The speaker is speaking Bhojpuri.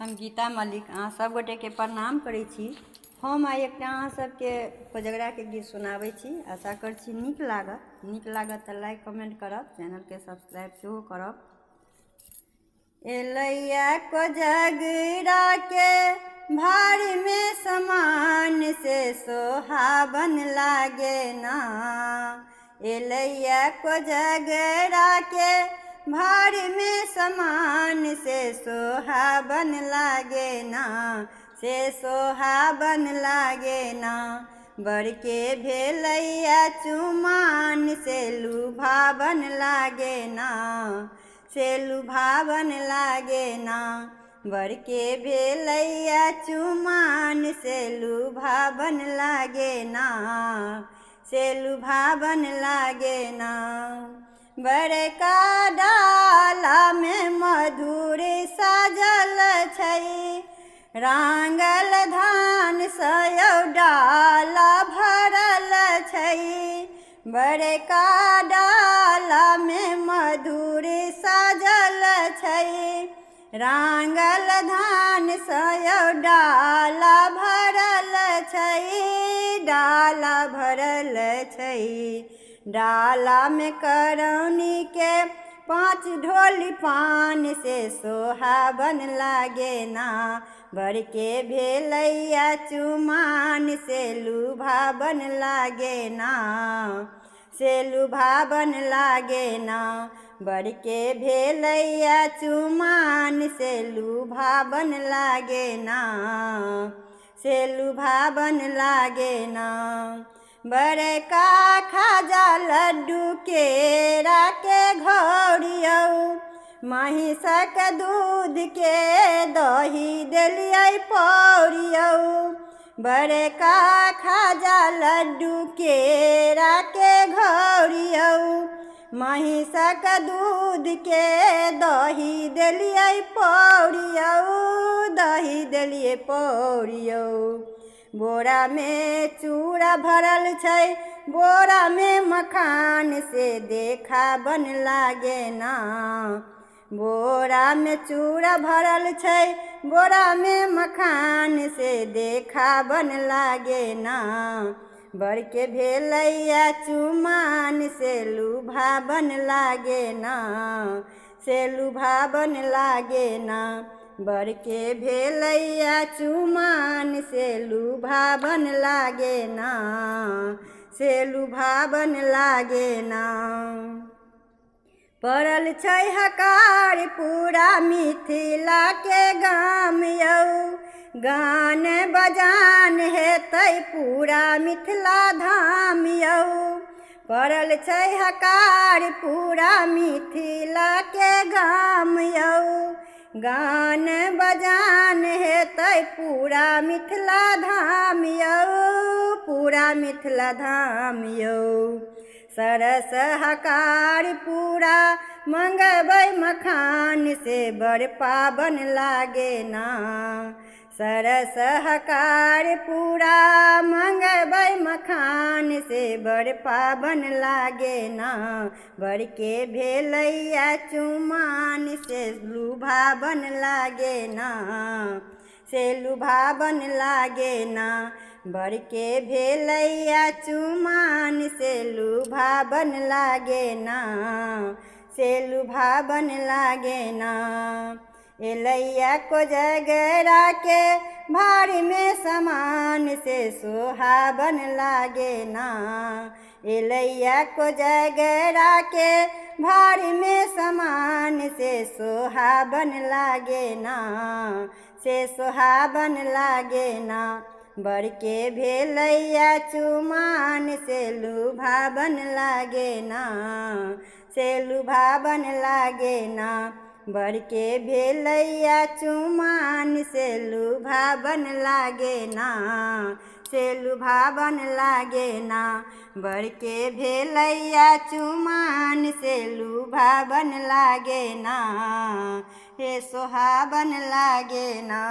हम गीता मलिक अहाँ सब गोटे के प्रणाम करै छी। हम आइ एकटा अहाँ सबके कोजगरा के गीत सुनाबै छी। आशा कर छी नीक लागत तो लाइक कमेंट करब, चैनल के सब्सक्राइब सेहो करब। एलैया कोजगरा के भारी में समान से सोहावन लागे ना। एलैया कोजगरा के भारी में समान से सोहावन लागे ना, से सोहावन लागे ना। बर के भेलैया चुमान से लुभावन लागे ना, से लुभावन लागे ना। बर के भेलैया चुमान से लुभावन लागे ना, से लुभावन लागे ना। बड़का डाला में मधुर साजल छै, रांगल धान सयौ डाला भरल छै। बड़का डाला में मधुर साजल छै, रांगल धान सयौ डाला भरल छै, डाला भरल छै। डाला में करौनी के 5 ढोली पान से सोहावन लागे ना। बर के भेलैया चुमान से लुभावन लागे ना, से लुभावन लागे ना। बर के भेलैया चुमान से लुभावन लागे ना, से लुभावन लागे ना। बड़का खाजा लड्डू केरा के घोरियौ, महिषक दूध के दही देलियै पौरियौ। बड़का खाजा लड्डू केरा के घोरियौ, महिषक दूध के दही देलियै पौरियौ, दही देलियै पौरियौ। बोरा में चूड़ा भरल छै, बोरा में मखान से देखावन लागे ना। बोरा में चूड़ा भरल छै, बोरा में मखान से देखावन लागे ना। बर के भेलैया चुमान से लुभावन लागे ना, से लुभावन लागे ना। बर के भेलैया चुमान से लुभावन लागे ना, से लुभावन लागे ना। पड़ल छै हकार पूरा मिथिला के गाम यौ, गान बजान हेतै पूरा मिथिला धाम यौ। पड़ल छै हकार पूरा मिथिला के गाम यौ, गान बजान हेतै पूरा मिथिला धाम यौ, पूरा मिथिला धाम यौ। सरस हकार पूरा मंगबै मखान से बड़ पावन लागे ना। सरस हकार पूरा मंगबै मखान से बड़ पावन लागे ना। बर के भेलैया चुमान से लुभावन लागे ना, से लुभावन लागे ना। बर के भेलैया चुमान से लुभावन लागे ना, से लुभावन लागे ना। एलैया कोजगरा के भारी में समान से सोहावन लागे ना। एलैया कोजगरा के भारी में समान से सोहावन लागे ना, से सोहावन लागे ना। बर के भेलैया चुमान से लुभावन लागे ना, से लुभावन लागे ना। बर के भेलैया चुमान से लुभावन लागे ना, से लुभावन लागे ना। बर के भेलैया चुमान से लुभावन लागे ना, से सोहावन लागे ना।